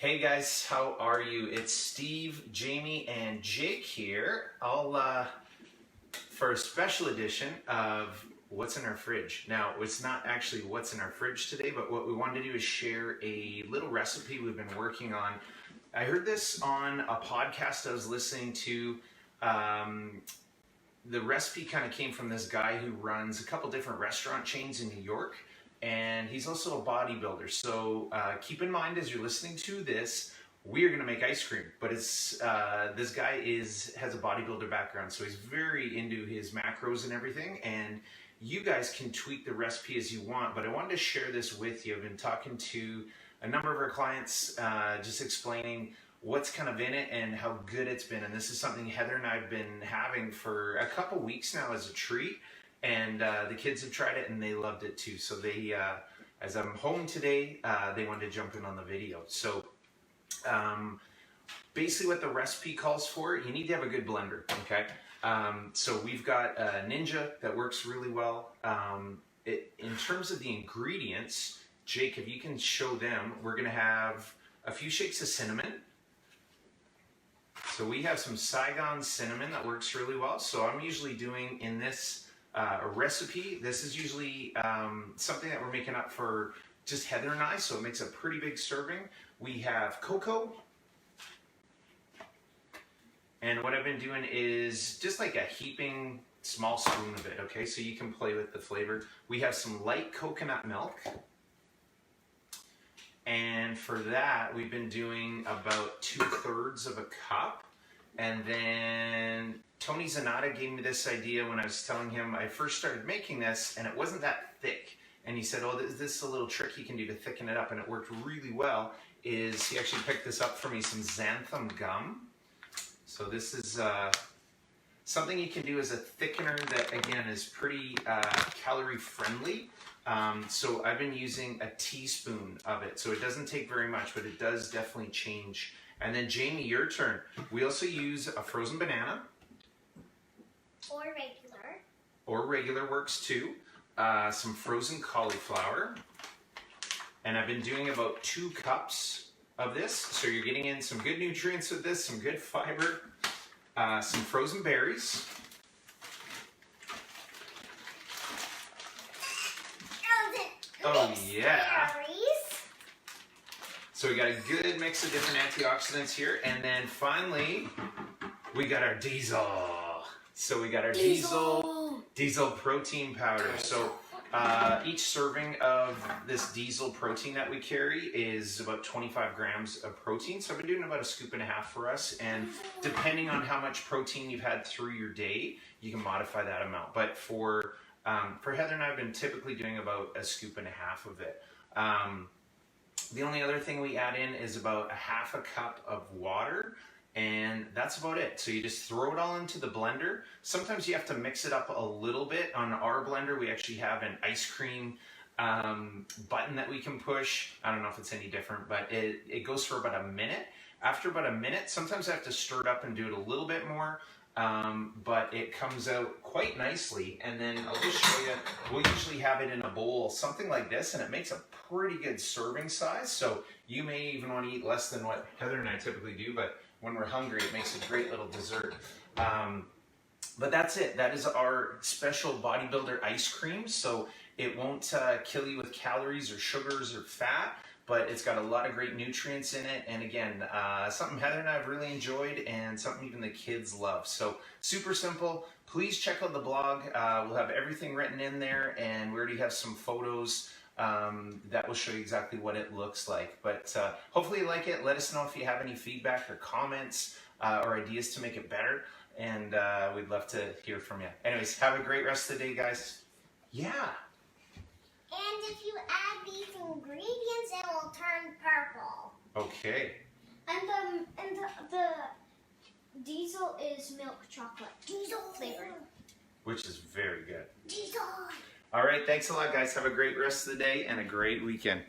Hey guys, how are you? It's Steve, Jamie, and Jake here, all for a special edition of What's in Our Fridge. Now, it's not actually what's in our fridge today, but what we wanted to do is share a little recipe we've been working on. I heard this on a podcast I was listening to. The recipe kind of came from this guy who runs a couple different restaurant chains in New York. And he's also a bodybuilder. So keep in mind as you're listening to this, we are going to make ice cream. But it's this guy has a bodybuilder background, so he's very into his macros and everything. And you guys can tweak the recipe as you want. But I wanted to share this with you. I've been talking to a number of our clients, just explaining what's kind of in it and how good it's been. And this is something Heather and I have been having for a couple weeks now as a treat. And the kids have tried it and they loved it too. So they, as I'm home today, they wanted to jump in on the video. So basically what the recipe calls for, you need to have a good blender, okay? So we've got a Ninja that works really well. In terms of the ingredients, Jake, if you can show them, we're gonna have a few shakes of cinnamon. So we have some Saigon cinnamon that works really well. So I'm usually doing in this a recipe. This is usually something that we're making up for just Heather and I, so it makes a pretty big serving. We have cocoa, and what I've been doing is just like a heaping small spoon of it, okay? So you can play with the flavor. We have some light coconut milk, and for that we've been doing about 2/3 of a cup. And then Tony Zanata gave me this idea when I was telling him I first started making this and it wasn't that thick. And he said, oh, this is a little trick you can do to thicken it up, and it worked really well. He actually picked this up for me, some xanthan gum. So this is something you can do as a thickener that, again, is pretty calorie friendly. So I've been using a teaspoon of it. So it doesn't take very much, but it does definitely change. And then Jamie, your turn. We also use a frozen banana. Or regular. Or regular works too. Some frozen cauliflower. And I've been doing about 2 cups of this. So you're getting in some good nutrients with this, some good fiber. Some frozen berries. Oh yeah. So we got a good mix of different antioxidants here. And then finally, we got our diesel. So we got our diesel protein powder. So each serving of this diesel protein that we carry is about 25 grams of protein. So I've been doing about 1.5 scoops for us. And depending on how much protein you've had through your day, you can modify that amount. But for Heather and I, I've been typically doing about 1.5 scoops of it. The only other thing we add in is about 1/2 cup of water, and that's about it. So you just throw it all into the blender. Sometimes you have to mix it up a little bit. On our blender, we actually have an ice cream button that we can push. I don't know if it's any different, but it goes for about 1 minute. After about 1 minute, sometimes I have to stir it up and do it a little bit more. But it comes out quite nicely, and then I'll just show you. We'll usually have it in a bowl, something like this, and it makes a pretty good serving size. So you may even want to eat less than what Heather and I typically do, but when we're hungry, it makes a great little dessert. But that's it. That is our special bodybuilder ice cream. So it won't kill you with calories or sugars or fat, but it's got a lot of great nutrients in it. And again, something Heather and I have really enjoyed and something even the kids love. So super simple. Please check out the blog. We'll have everything written in there, and we already have some photos that will show you exactly what it looks like. But hopefully you like it. Let us know if you have any feedback or comments or ideas to make it better. And we'd love to hear from you. Anyways, have a great rest of the day, guys. Yeah. And if you add these ingredients, it will turn purple. Okay. And the diesel is milk chocolate. Diesel flavored. Which is very good. Diesel. All right, thanks a lot, guys. Have a great rest of the day and a great weekend.